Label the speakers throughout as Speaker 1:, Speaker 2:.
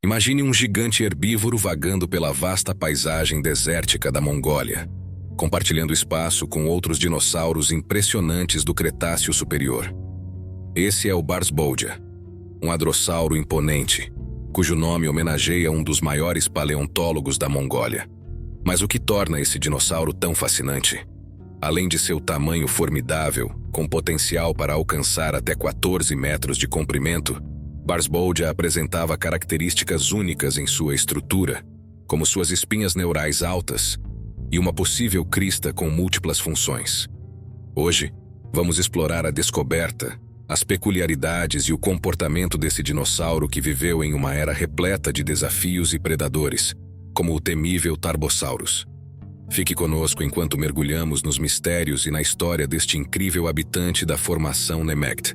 Speaker 1: Imagine um gigante herbívoro vagando pela vasta paisagem desértica da Mongólia, compartilhando espaço com outros dinossauros impressionantes do Cretáceo Superior. Esse é o Barsbogia, um hadrossauro imponente, cujo nome homenageia um dos maiores paleontólogos da Mongólia. Mas o que torna esse dinossauro tão fascinante? Além de seu tamanho formidável, com potencial para alcançar até 14 metros de comprimento, Barsbogia apresentava características únicas em sua estrutura, como suas espinhas neurais altas e uma possível crista com múltiplas funções. Hoje, vamos explorar a descoberta, as peculiaridades e o comportamento desse dinossauro que viveu em uma era repleta de desafios e predadores, como o temível Tarbosaurus. Fique conosco enquanto mergulhamos nos mistérios e na história deste incrível habitante da formação Nemegt.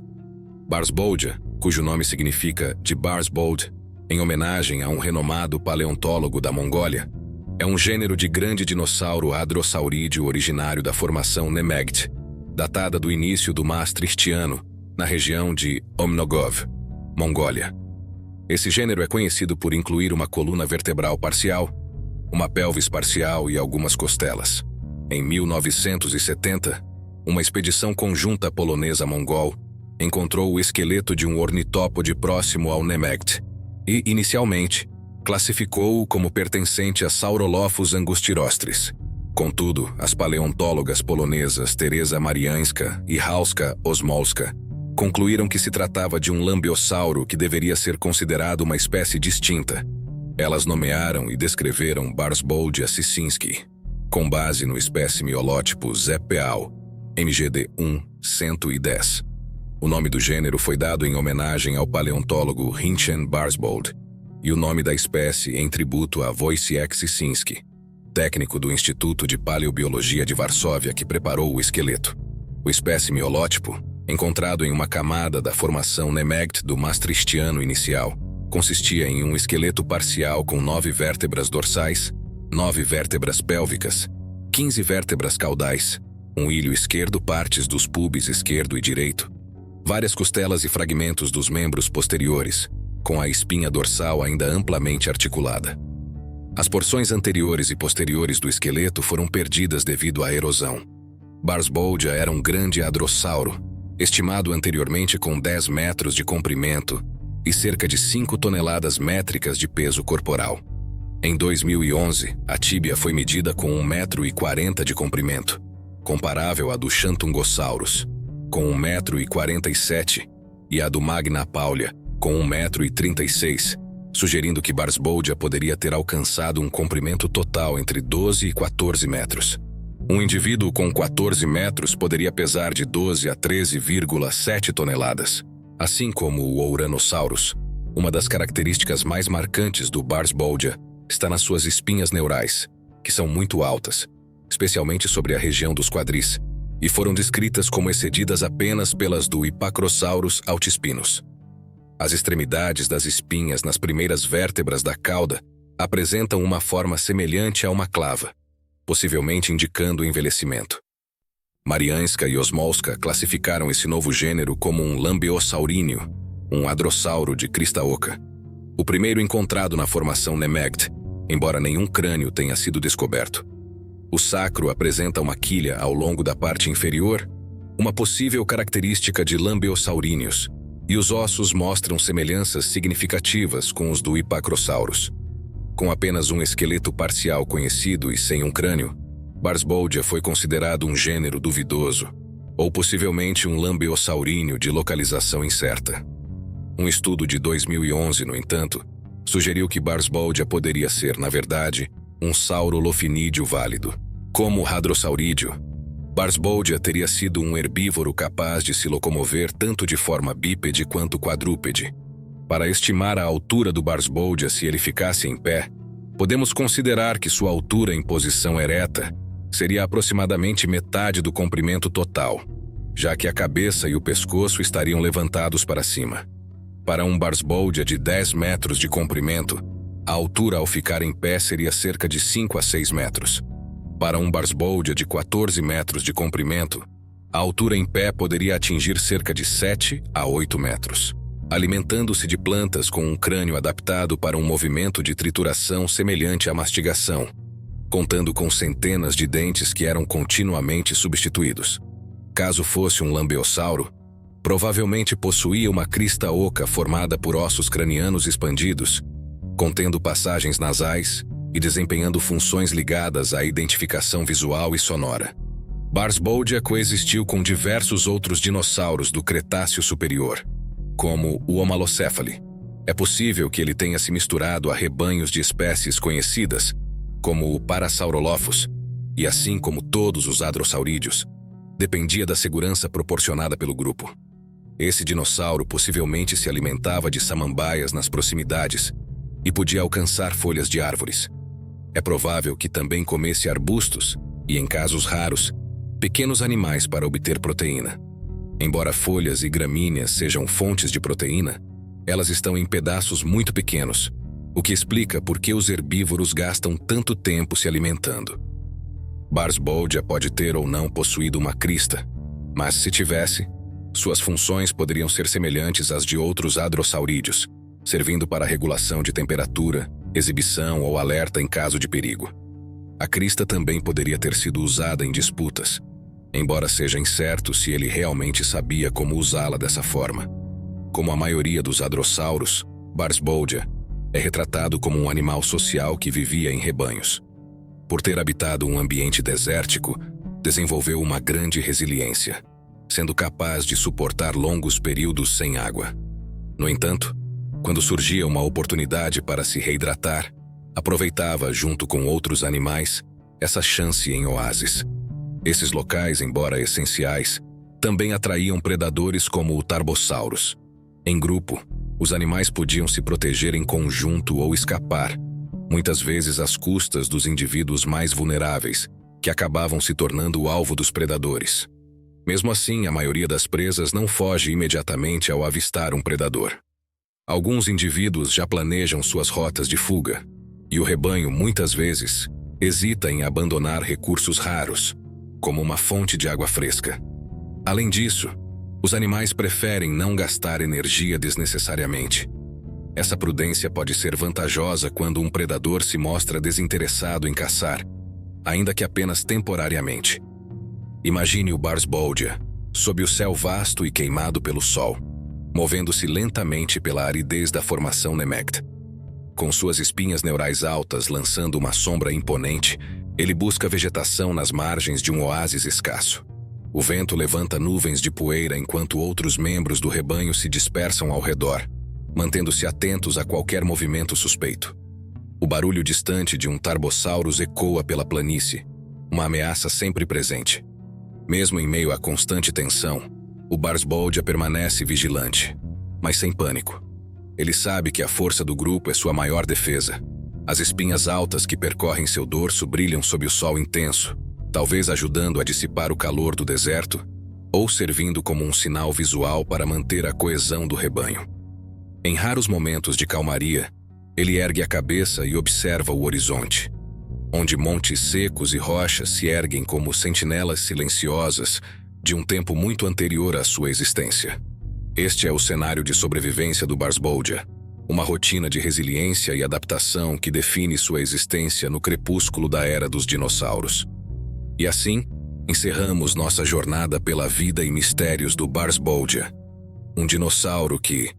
Speaker 1: Barsbogia, cujo nome significa de Barsbold, em homenagem a um renomado paleontólogo da Mongólia, é um gênero de grande dinossauro hadrossaurídeo originário da formação Nemegt, datada do início do Maastrichtiano, na região de Omnogov, Mongólia. Esse gênero é conhecido por incluir uma coluna vertebral parcial, uma pelvis parcial e algumas costelas. Em 1970, uma expedição conjunta polonesa-mongol encontrou o esqueleto de um ornitópode próximo ao Nemegt e, inicialmente, classificou-o como pertencente a Saurolophus angustirostris. Contudo, as paleontólogas polonesas Teresa Mariańska e Halska Osmolska concluíram que se tratava de um lambeossauro que deveria ser considerado uma espécie distinta. Elas nomearam e descreveram Barsbogia sissinski, com base no espécime holótipo Zeppeal, MGD 1-110. O nome do gênero foi dado em homenagem ao paleontólogo Hinchen Barsbold, e o nome da espécie em tributo a Wojciech Sissinski, técnico do Instituto de Paleobiologia de Varsóvia que preparou o esqueleto. O espécime holótipo, encontrado em uma camada da formação Nemegt do Maastrichtiano inicial, consistia em um esqueleto parcial com 9 vértebras dorsais, 9 vértebras pélvicas, 15 vértebras caudais, um ilho esquerdo, partes dos pubis esquerdo e direito, várias costelas e fragmentos dos membros posteriores, com a espinha dorsal ainda amplamente articulada. As porções anteriores e posteriores do esqueleto foram perdidas devido à erosão. Barsbogia era um grande hadrossauro, estimado anteriormente com 10 metros de comprimento e cerca de 5 toneladas métricas de peso corporal. Em 2011, a tíbia foi medida com 1,40 m de comprimento, comparável à do Xantungosaurus, com 1,47 m, e a do Magna Paulia, com 1,36 m, sugerindo que Barsbogia poderia ter alcançado um comprimento total entre 12 e 14 metros. Um indivíduo com 14 metros poderia pesar de 12 a 13,7 toneladas. Assim como o Ouranosaurus, uma das características mais marcantes do Barsbogia está nas suas espinhas neurais, que são muito altas, especialmente sobre a região dos quadris, e foram descritas como excedidas apenas pelas do Hypacrosaurus altispinus. As extremidades das espinhas nas primeiras vértebras da cauda apresentam uma forma semelhante a uma clava, possivelmente indicando envelhecimento. Mariańska e Osmolska classificaram esse novo gênero como um lambeosauríneo, um hadrossauro de crista oca, o primeiro encontrado na formação Nemegt, embora nenhum crânio tenha sido descoberto. O sacro apresenta uma quilha ao longo da parte inferior, uma possível característica de lambeosauríneos, e os ossos mostram semelhanças significativas com os do Hypacrosaurus. Com apenas um esqueleto parcial conhecido e sem um crânio, Barsbogia foi considerado um gênero duvidoso, ou possivelmente um lambeosauríneo de localização incerta. Um estudo de 2011, no entanto, sugeriu que Barsbogia poderia ser, na verdade, um saurolofinídeo válido. Como hadrossaurídeo, Barsbogia teria sido um herbívoro capaz de se locomover tanto de forma bípede quanto quadrúpede. Para estimar a altura do Barsbogia se ele ficasse em pé, podemos considerar que sua altura em posição ereta seria aproximadamente metade do comprimento total, já que a cabeça e o pescoço estariam levantados para cima. Para um Barsbogia de 10 metros de comprimento, a altura ao ficar em pé seria cerca de 5 a 6 metros. Para um Barsbogia de 14 metros de comprimento, a altura em pé poderia atingir cerca de 7 a 8 metros. alimentando-se de plantas com um crânio adaptado para um movimento de trituração semelhante à mastigação, contando com centenas de dentes que eram continuamente substituídos. Caso fosse um lambeossauro, provavelmente possuía uma crista oca formada por ossos cranianos expandidos, contendo passagens nasais e desempenhando funções ligadas à identificação visual e sonora. Barsboldia coexistiu com diversos outros dinossauros do Cretáceo Superior, como o Homalocephale. É possível que ele tenha se misturado a rebanhos de espécies conhecidas, como o Parasaurolophus, e assim como todos os hadrossaurídeos, dependia da segurança proporcionada pelo grupo. Esse dinossauro possivelmente se alimentava de samambaias nas proximidades e podia alcançar folhas de árvores. É provável que também comesse arbustos e, em casos raros, pequenos animais para obter proteína. Embora folhas e gramíneas sejam fontes de proteína, elas estão em pedaços muito pequenos, o que explica por que os herbívoros gastam tanto tempo se alimentando. Barsboldia pode ter ou não possuído uma crista, mas se tivesse, suas funções poderiam ser semelhantes às de outros hadrossaurídeos, servindo para regulação de temperatura, exibição ou alerta em caso de perigo. A crista também poderia ter sido usada em disputas, embora seja incerto se ele realmente sabia como usá-la dessa forma. Como a maioria dos hadrossauros, Barsboldia é retratado como um animal social que vivia em rebanhos. Por ter habitado um ambiente desértico, desenvolveu uma grande resiliência, sendo capaz de suportar longos períodos sem água. No entanto, quando surgia uma oportunidade para se reidratar, aproveitava, junto com outros animais, essa chance em oásis. Esses locais, embora essenciais, também atraíam predadores como o Tarbosaurus. Em grupo, os animais podiam se proteger em conjunto ou escapar, muitas vezes às custas dos indivíduos mais vulneráveis, que acabavam se tornando o alvo dos predadores. Mesmo assim, a maioria das presas não foge imediatamente ao avistar um predador. Alguns indivíduos já planejam suas rotas de fuga, e o rebanho, muitas vezes, hesita em abandonar recursos raros, como uma fonte de água fresca. Além disso, os animais preferem não gastar energia desnecessariamente. Essa prudência pode ser vantajosa quando um predador se mostra desinteressado em caçar, ainda que apenas temporariamente. Imagine o Barsboldia, sob o céu vasto e queimado pelo sol, movendo-se lentamente pela aridez da formação Nemegt. Com suas espinhas neurais altas lançando uma sombra imponente, ele busca vegetação nas margens de um oásis escasso. O vento levanta nuvens de poeira enquanto outros membros do rebanho se dispersam ao redor, mantendo-se atentos a qualquer movimento suspeito. O barulho distante de um Tarbosaurus ecoa pela planície, uma ameaça sempre presente. Mesmo em meio à constante tensão, o Barsboldia permanece vigilante, mas sem pânico. Ele sabe que a força do grupo é sua maior defesa. As espinhas altas que percorrem seu dorso brilham sob o sol intenso, talvez ajudando a dissipar o calor do deserto, ou servindo como um sinal visual para manter a coesão do rebanho. Em raros momentos de calmaria, ele ergue a cabeça e observa o horizonte, onde montes secos e rochas se erguem como sentinelas silenciosas de um tempo muito anterior à sua existência. Este é o cenário de sobrevivência do Barsboldia, uma rotina de resiliência e adaptação que define sua existência no crepúsculo da era dos dinossauros. E assim, encerramos nossa jornada pela vida e mistérios do Barsboldia, um dinossauro que,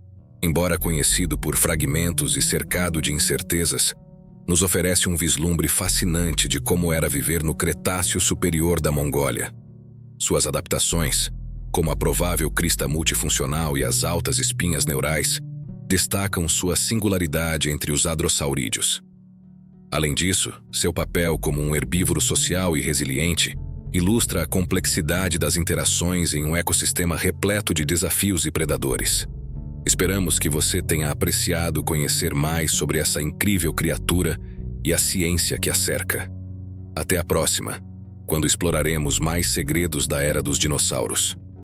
Speaker 1: embora conhecido por fragmentos e cercado de incertezas, nos oferece um vislumbre fascinante de como era viver no Cretáceo Superior da Mongólia. Suas adaptações, como a provável crista multifuncional e as altas espinhas neurais, destacam sua singularidade entre os hadrossaurídeos. Além disso, seu papel como um herbívoro social e resiliente ilustra a complexidade das interações em um ecossistema repleto de desafios e predadores. Esperamos que você tenha apreciado conhecer mais sobre essa incrível criatura e a ciência que a cerca. Até a próxima, quando exploraremos mais segredos da era dos dinossauros.